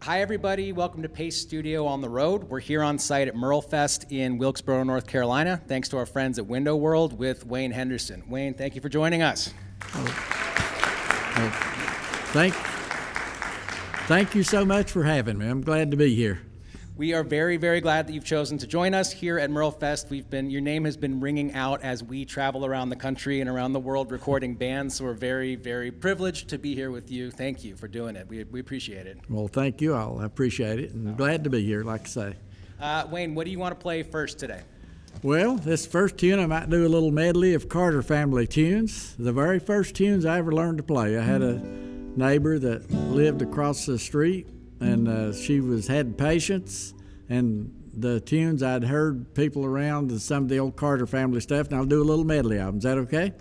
Hi, everybody. Welcome to Pace Studio on the Road. We're here on site at MerleFest in Wilkesboro, North Carolina, thanks to our friends at Window World with Wayne Henderson. Wayne, thank you for joining us. Thank you so much for having me. I'm glad to be here. We are very, very glad that you've chosen to join us here at MerleFest. Your name has been ringing out as we travel around the country and around the world recording bands, so we're very, very privileged to be here with you. Thank you for doing it. We appreciate it. Well, thank you all. I appreciate it, and glad to be here, like I say. Wayne, what do you want to play first today? Well, this first tune, I might do a little medley of Carter family tunes. The very first tunes I ever learned to play. I had a neighbor that lived across the street, and she had patience, and the tunes I'd heard people around and some of the old Carter family stuff, and I'll do a little medley of them. Is that okay?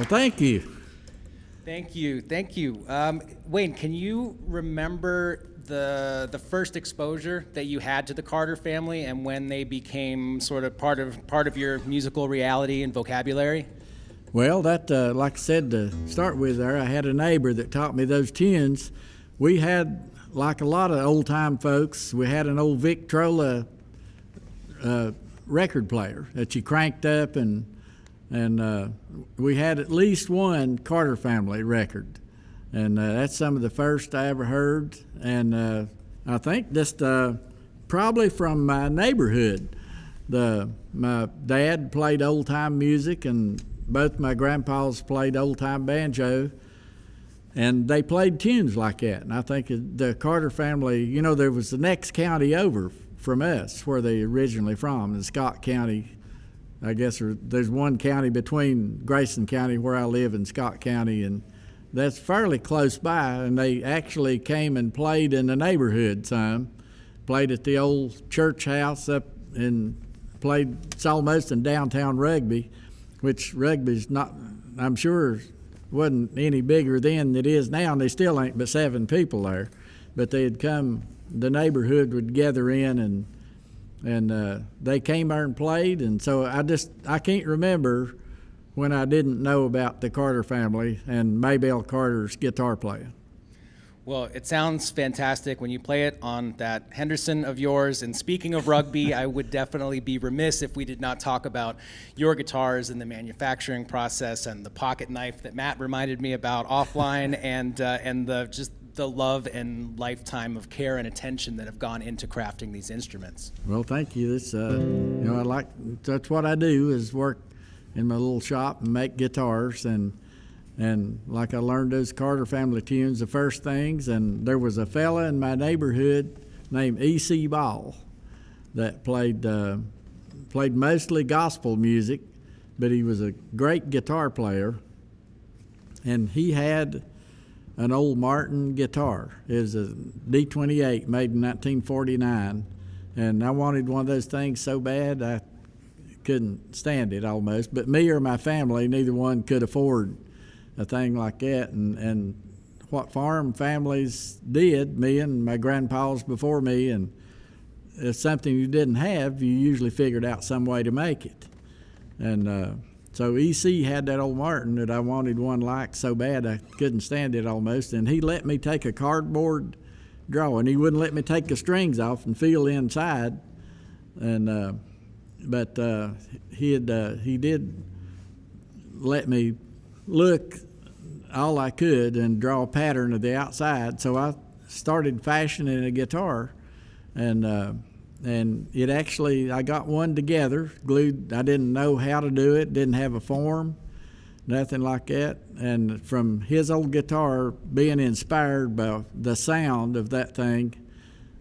Thank you. Thank you. Wayne, can you remember the first exposure that you had to the Carter family and when they became sort of part of your musical reality and vocabulary? Well, that, like I said, to start with there, I had a neighbor that taught me those tunes. We had, like a lot of old-time folks, we had an old Victrola record player that you cranked up, and we had at least one Carter family record, and that's some of the first I ever heard. And I think just probably from my neighborhood. My dad played old-time music, and both my grandpas played old-time banjo, and they played tunes like that. And I think the Carter family, there was the next county over from us, where they originally from, in Scott County. I guess there's one county between Grayson County, where I live, and Scott County, and that's fairly close by. And they actually came and played in the neighborhood some, played at the old church house up, and played. It's almost in downtown Rugby, which Rugby's not, I'm sure, wasn't any bigger then than it is now, and they still ain't but 7 people there. But they'd come, the neighborhood would gather in, and they came there and played. And so I can't remember when I didn't know about the Carter family and Maybelle Carter's guitar playing. Well, it sounds fantastic when you play it on that Henderson of yours. And speaking of rugby, I would definitely be remiss if we did not talk about your guitars and the manufacturing process and the pocket knife that Matt reminded me about offline, and the just the love and lifetime of care and attention that have gone into crafting these instruments. Well, thank you. It's that's what I do, is work in my little shop and make guitars, and like I learned those Carter family tunes, the first things, and there was a fella in my neighborhood named E.C. Ball that played mostly gospel music, but he was a great guitar player, and he had an old Martin guitar. It was a D28 made in 1949, and I wanted one of those things so bad I couldn't stand it almost, but me or my family, neither one could afford a thing like that, and what farm families did, me and my grandpas before me, and it's something you didn't have, you usually figured out some way to make it. And so EC had that old Martin that I wanted one like so bad I couldn't stand it almost, and he let me take a cardboard drawing. He wouldn't let me take the strings off and feel inside, and but he did let me look all I could and draw a pattern of the outside. So I started fashioning a guitar, and it actually, I got one together, glued. I didn't know how to do it, didn't have a form, nothing like that. And from his old guitar, being inspired by the sound of that thing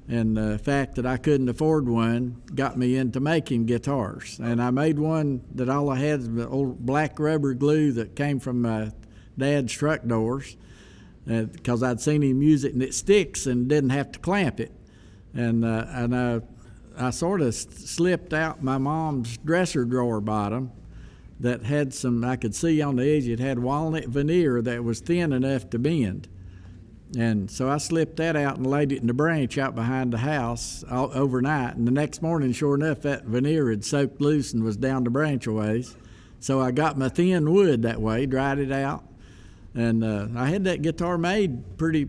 and the fact that I couldn't afford one, got me into making guitars. And I made one that all I had was the old black rubber glue that came from my dad's truck doors, because I'd seen him use it, and it sticks and didn't have to clamp it. And I sort of slipped out my mom's dresser drawer bottom that had some, I could see on the edge, it had walnut veneer that was thin enough to bend. And so I slipped that out and laid it in the branch out behind the house overnight. And the next morning, sure enough, that veneer had soaked loose and was down the branch a ways. So I got my thin wood that way, dried it out. And I had that guitar made pretty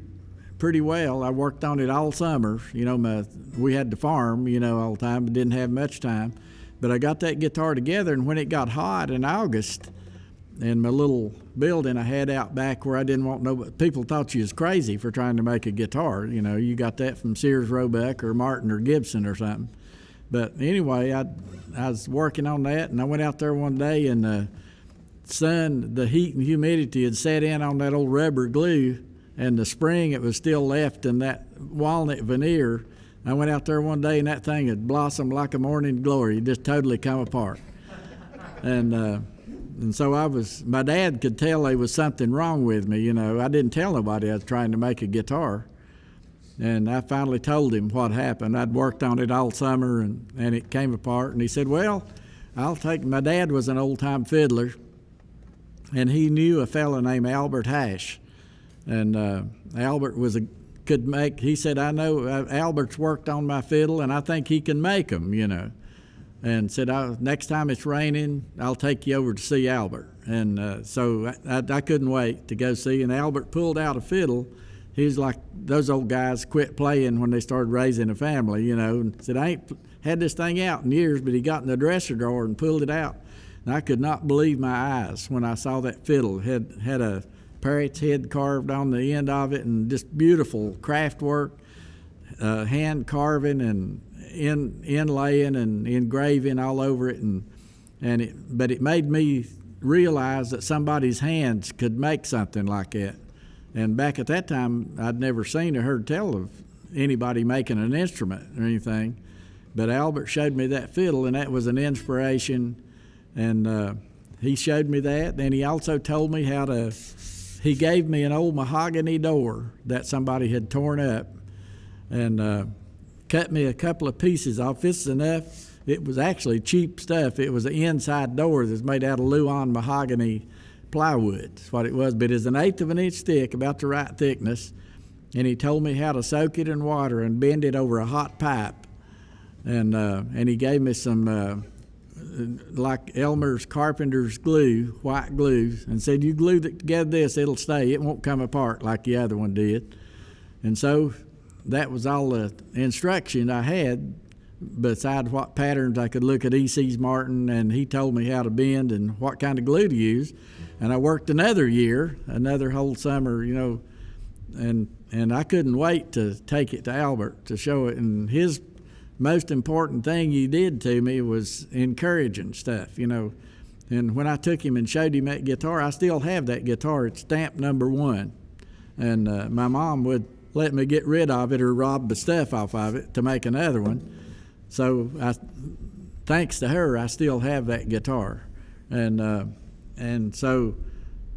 well. I worked on it all summer. You know, we had to farm, all the time, but didn't have much time. But I got that guitar together, and when it got hot in August, in my little building I had out back where I didn't want nobody, people thought you was crazy for trying to make a guitar. You got that from Sears Roebuck or Martin or Gibson or something. But anyway, I was working on that, and I went out there one day, and the sun, the heat and humidity had set in on that old rubber glue, and the spring it was still left in that walnut veneer. I went out there one day, and that thing had blossomed like a morning glory. It just totally come apart. And so my dad could tell there was something wrong with me. I didn't tell nobody I was trying to make a guitar. And I finally told him what happened. I'd worked on it all summer, and it came apart. And he said, well, my dad was an old-time fiddler, and he knew a fellow named Albert Hash. And Albert he said, I know Albert's worked on my fiddle, and I think he can make them, And said, next time it's raining, I'll take you over to see Albert. And so I couldn't wait to go see. And Albert pulled out a fiddle. He was like those old guys quit playing when they started raising a family, and said, I ain't had this thing out in years, but he got in the dresser drawer and pulled it out. And I could not believe my eyes when I saw that fiddle. It had a parrot's head carved on the end of it, and just beautiful craft work, hand carving and inlaying and engraving all over it, but it made me realize that somebody's hands could make something like that. And back at that time, I'd never seen or heard tell of anybody making an instrument or anything. But Albert showed me that fiddle, and that was an inspiration. And he showed me that, and he also told me he gave me an old mahogany door that somebody had torn up, and cut me a couple of pieces off. This is enough. It was actually cheap stuff. It was an inside door that's made out of Luan mahogany plywood. That's what it was. But it's 1/8 of an inch thick, about the right thickness. And he told me how to soak it in water and bend it over a hot pipe. And he gave me some like Elmer's Carpenter's glue, white glue, and said, you glue it together this, it'll stay. It won't come apart like the other one did. And so that was all the instruction I had, besides what patterns I could look at E.C. Martin, and he told me how to bend and what kind of glue to use. And I worked another year, another whole summer, and I couldn't wait to take it to Albert to show it. And his most important thing he did to me was encouraging stuff, And when I took him and showed him that guitar, I still have that guitar. It's stamped number 1. And my mom would let me get rid of it or rob the stuff off of it to make another one. So thanks to her, I still have that guitar. And so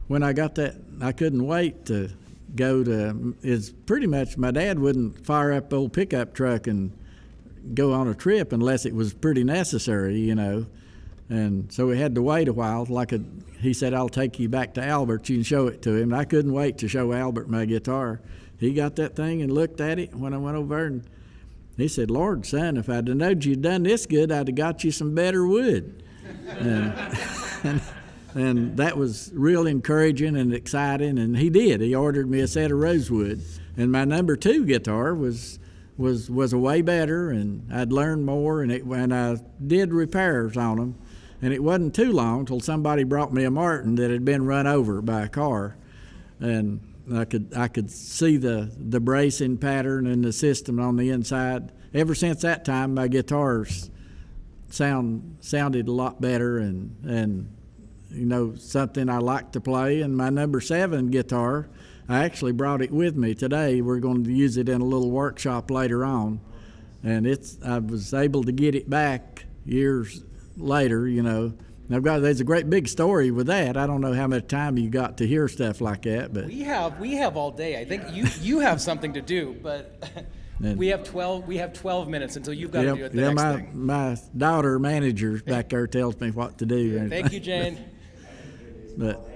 when I got that, I couldn't wait to go to, it's pretty much, my dad wouldn't fire up the old pickup truck and go on a trip unless it was pretty necessary, And so we had to wait a while. He said, I'll take you back to Albert. You can show it to him. And I couldn't wait to show Albert my guitar. He got that thing and looked at it when I went over, and he said, Lord, son, if I'd have known you'd done this good, I'd have got you some better wood. And that was real encouraging and exciting, and he did. He ordered me a set of rosewood. And my number 2 guitar was a way better, and I'd learned more, and I did repairs on them. And it wasn't too long till somebody brought me a Martin that had been run over by a car, and I could see the bracing pattern and the system on the inside. Ever since that time, my guitars sounded a lot better, and something I like to play. And my number 7 guitar, I actually brought it with me today. We're going to use it in a little workshop later on, and I was able to get it back years later, there's a great big story with that. I don't know how much time you got to hear stuff like that, but we have all day. I think you have something to do, but we have 12 minutes until you've got to do it the next thing. My daughter manager back there tells me what to do. Thank you, Jane. But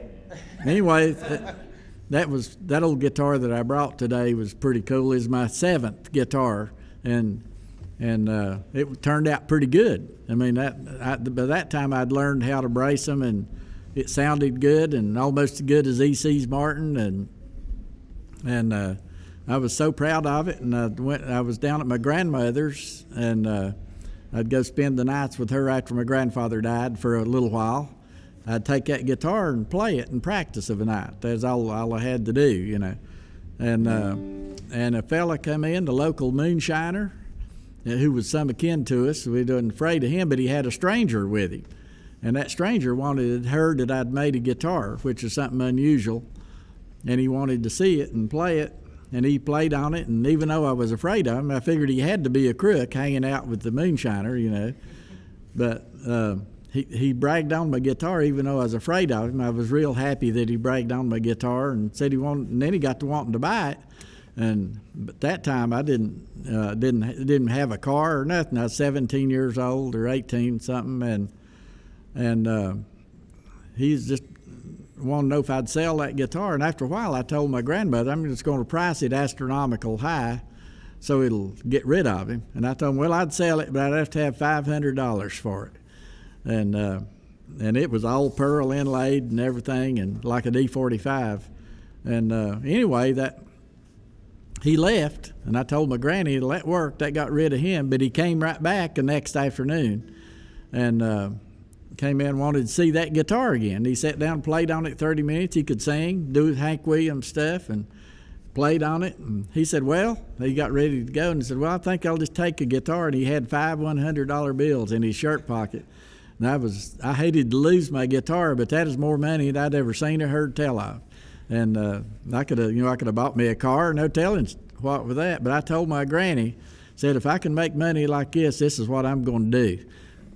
anyway, that old guitar that I brought today was pretty cool. It's my 7th guitar, and it turned out pretty good. I mean, by that time I'd learned how to brace them, and it sounded good and almost as good as E.C. Martin, and I was so proud of it. And I was down at my grandmother's, and I'd go spend the nights with her after my grandfather died for a little while. I'd take that guitar and play it and practice of a night. That's all I had to do, And a fella come in, the local moonshiner, who was some akin to us. We wasn't afraid of him, but he had a stranger with him. And that stranger heard that I'd made a guitar, which is something unusual, and he wanted to see it and play it. And he played on it, and even though I was afraid of him, I figured he had to be a crook hanging out with the moonshiner, But he bragged on my guitar, even though I was afraid of him. I was real happy that he bragged on my guitar and said he wanted, and then he got to wanting to buy it. But that time I didn't have a car or nothing. I was 17 years old or 18 something, and he's just wanted to know if I'd sell that guitar. And after a while, I told my grandmother I'm just going to price it astronomical high, so it'll get rid of him. And I told him, well, I'd sell it, but I'd have to have $500 for it. And it was all pearl inlaid and everything, and like a D45. And anyway, he left, and I told my granny that worked. That got rid of him, but he came right back the next afternoon, and came in and wanted to see that guitar again. He sat down and played on it 30 minutes. He could sing, do Hank Williams stuff, and played on it. And he said, well, he got ready to go, and he said, well, I think I'll just take a guitar. And he had 5 $100 bills in his shirt pocket. And I hated to lose my guitar, but that is more money than I'd ever seen or heard tell of. And I could have bought me a car, no telling what with that. But I told my granny, said, if I can make money like this is what I'm going to do.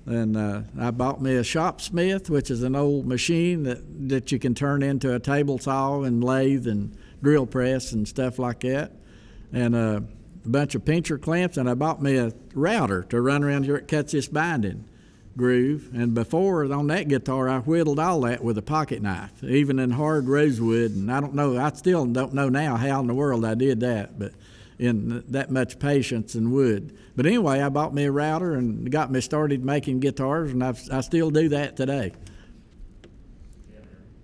And I bought me a shopsmith, which is an old machine that you can turn into a table saw and lathe and drill press and stuff like that, and a bunch of pincher clamps. And I bought me a router to run around here. It cuts this binding groove. And before, on that guitar, I whittled all that with a pocket knife, even in hard rosewood. And I still don't know now how in the world I did that, but in that much patience and wood. But anyway, I bought me a router and got me started making guitars, and I still do that today.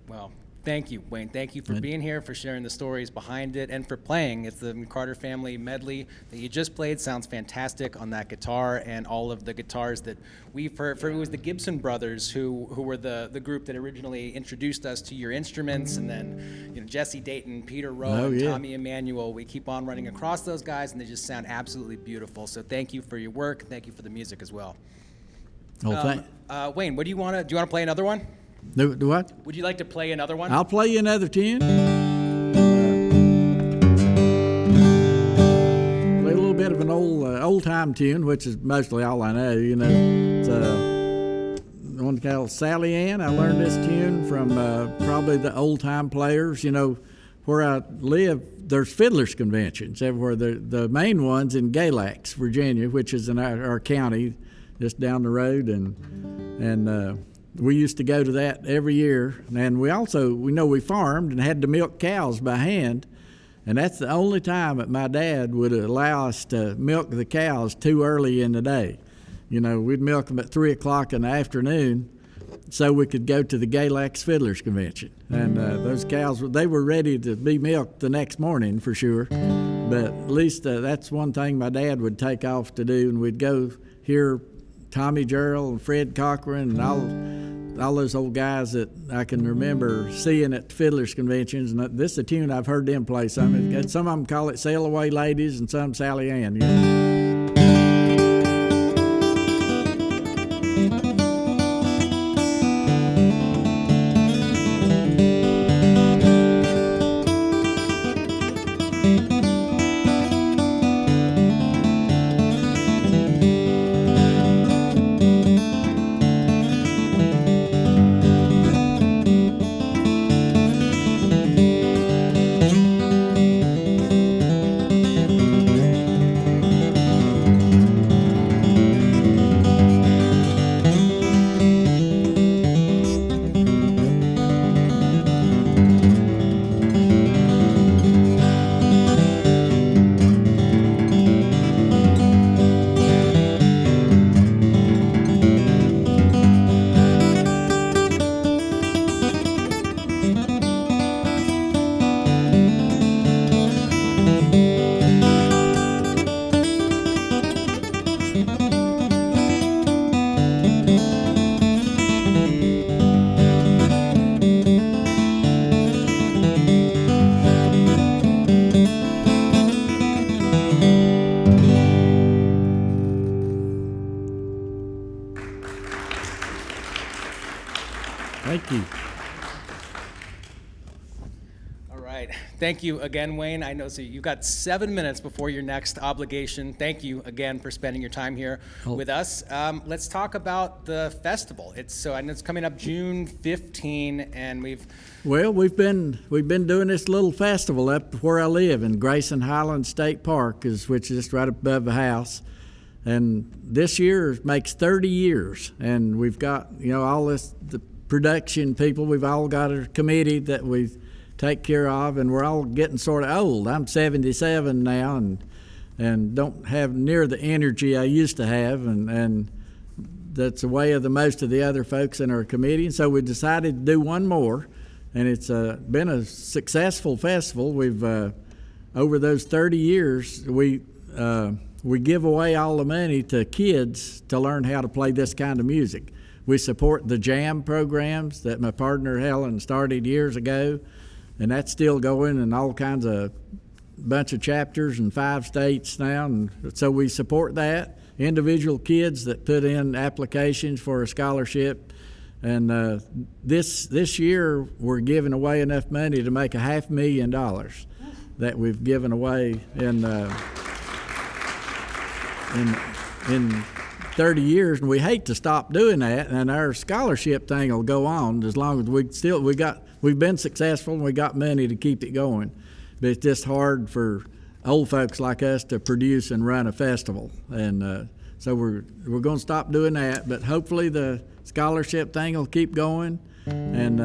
Well, Thank you, Wayne. Thank you for being here, for sharing the stories behind it, and for playing. It's the Carter Family medley that you just played. Sounds fantastic on that guitar, and all of the guitars that we've heard. For it was the Gibson brothers who were the group that originally introduced us to your instruments, and then Jesse Dayton, Peter Rowan, Tommy Emmanuel. We keep on running across those guys, and they just sound absolutely beautiful. So thank you for your work. Thank you for the music as well. Wayne, what do you want to? Do you want to play another one? Do what? Would you like to play another one? I'll play you another tune. Play a little bit of an old time tune, which is mostly all I know. It's one called Sally Ann. I learned this tune from probably the old time players. Where I live, there's fiddlers conventions everywhere. The main one's in Galax, Virginia, which is in our county, just down the road, and we used to go to that every year. And we farmed and had to milk cows by hand, and that's the only time that my dad would allow us to milk the cows too early in the day. We'd milk them at 3 o'clock in the afternoon so we could go to the Galax Fiddlers Convention. And those cows, they were ready to be milked the next morning for sure. But at least that's one thing my dad would take off to do, and we'd go hear Tommy Gerald and Fred Cochran and all those old guys that I can remember seeing at Fiddlers Conventions. And this is a tune I've heard them play. Some of them call it Sail Away Ladies, and some Sally Ann. Thank you. All right. Thank you again, Wayne. I know you've got 7 minutes before your next obligation. Thank you again for spending your time here with us. Let's talk about the festival. I know it's coming up June 15, and we've been doing this little festival up where I live in Grayson Highland State Park, which is just right above the house. And this year makes 30 years, and we've got all the production people. We've all got a committee that we take care of, and we're all getting sort of old. I'm 77 now, and don't have near the energy I used to have, and that's the way of the most of the other folks in our committee. And so we decided to do one more, and it's been a successful festival. We've over those 30 years, we give away all the money to kids to learn how to play this kind of music. We support the jam programs that my partner Helen started years ago, and that's still going in all kinds of bunch of chapters in 5 states now. And so we support that. Individual kids that put in applications for a scholarship. And this year we're giving away enough money to make $500,000 that we've given away in 30 years, and we hate to stop doing that, and our scholarship thing will go on as long as we've been successful and we got money to keep it going. But it's just hard for old folks like us to produce and run a festival, and so we're going to stop doing that. But hopefully the scholarship thing will keep going, and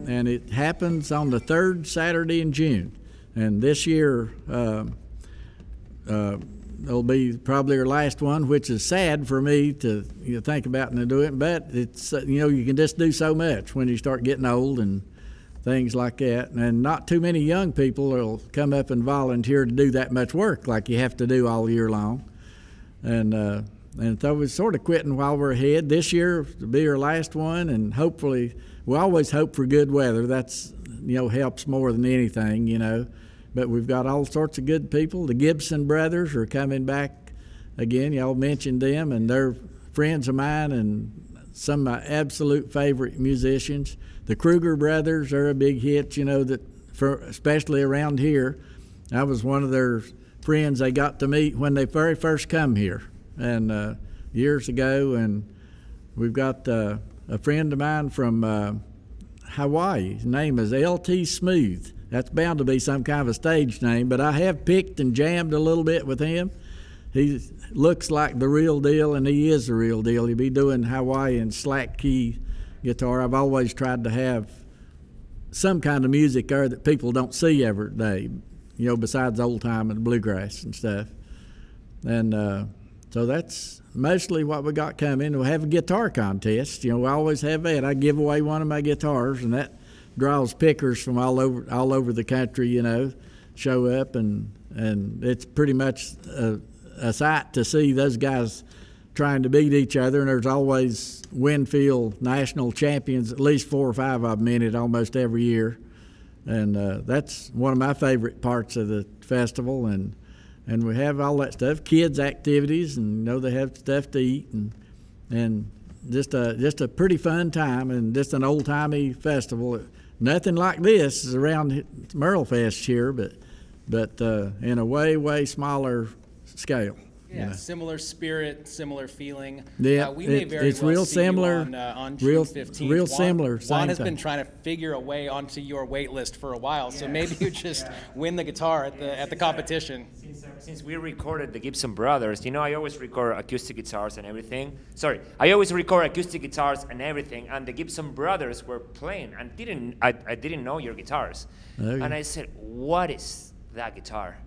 it happens on the 3rd Saturday in June, and this year it'll be probably our last one, which is sad for me to think about and to do it. But it's you can just do so much when you start getting old, and things like that. And not too many young people will come up and volunteer to do that much work like you have to do all year long. And so we're sort of quitting while we're ahead. This year will be our last one, and hopefully, we always hope for good weather. That's, helps more than anything, But we've got all sorts of good people. The Gibson brothers are coming back again. Y'all mentioned them, and they're friends of mine and some of my absolute favorite musicians. The Kruger brothers are a big hit, especially around here. I was one of their friends they got to meet when they very first come here, and years ago. And we've got a friend of mine from Hawaii. His name is L.T. Smooth. That's bound to be some kind of a stage name, but I have picked and jammed a little bit with him. He looks like the real deal, and he is the real deal. He'll be doing Hawaiian slack key guitar. I've always tried to have some kind of music there that people don't see every day, besides old time and bluegrass and stuff. And so that's mostly what we got coming. We'll have a guitar contest. We always have that. I give away one of my guitars, and that draws pickers from all over the country, show up, and it's pretty much a sight to see those guys trying to beat each other. And there's always Winfield national champions, at least 4 or 5 of them in it almost every year. And that's one of my favorite parts of the festival. And we have all that stuff, kids' activities, and they have stuff to eat, and just a pretty fun time, and just an old-timey festival. Nothing like this is around MerleFest here, but in a way smaller scale. Yeah, similar spirit, similar feeling. Yeah, we may very it's well real see similar. You on June 15th. Real similar. Juan has been trying to figure a way onto your wait list for a while, so maybe you just win the guitar at the competition. Since we recorded the Gibson Brothers, I always record acoustic guitars and everything. I always record acoustic guitars and everything, and the Gibson Brothers were playing, and I didn't know your guitars. Okay. And I said, what is that guitar?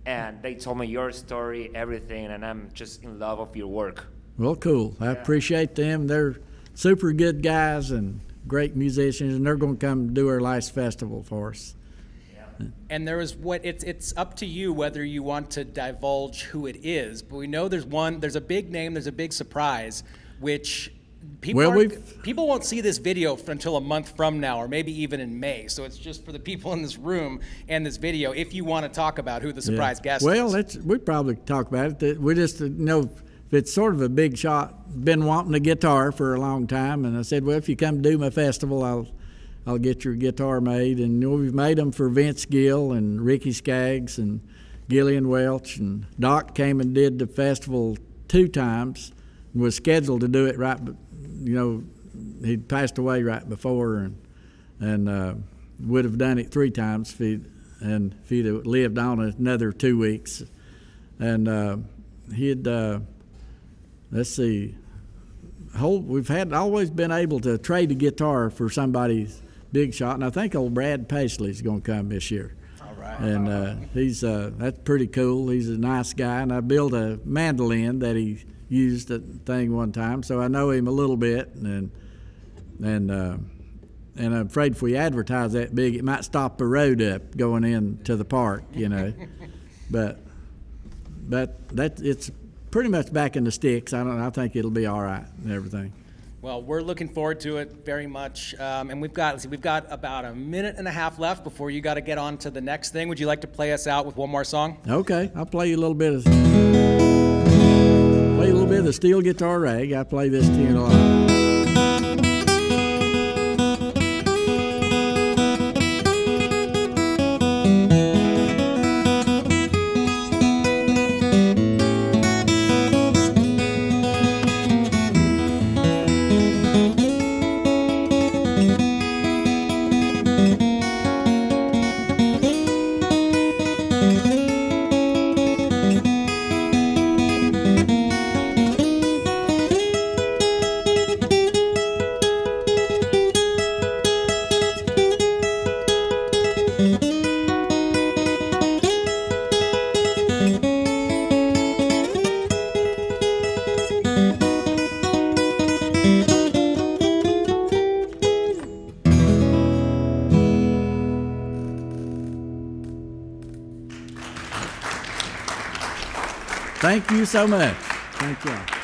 And they told me your story, everything, and I'm just in love of your work. Well, cool. I appreciate them. They're super good guys and great musicians, and they're going to come do our last festival for us. And it's up to you whether you want to divulge who it is, but we know there's a big name, there's a big surprise, which people won't see this video until a month from now, or maybe even in May. So it's just for the people in this room and this video, if you want to talk about who the surprise guest is. Well, we probably talk about it. We just it's sort of a big shot. Been wanting a guitar for a long time, and I said, well, if you come do my festival, I'll get your guitar made. And we've made them for Vince Gill and Ricky Skaggs and Gillian Welch, and Doc came and did the festival 2 times. Was scheduled to do it right, but he'd passed away right before, and would have done it 3 times if he'd have lived on another 2 weeks. And he'd let's see, we've always been able to trade a guitar for somebody's big shot, and I think old Brad Paisley's going to come this year. All right. And he's that's pretty cool. He's a nice guy, and I built a mandolin that he used that thing one time, so I know him a little bit, and I'm afraid if we advertise that big, it might stop the road up going into the park, but it's pretty much back in the sticks. I think it'll be all right and everything. Well, we're looking forward to it very much, and we've got about a minute and a half left before you got to get on to the next thing. Would you like to play us out with one more song? Okay, I'll play you a little bit of the steel guitar rag. I play this tune a lot. Thank you so much. Thank you.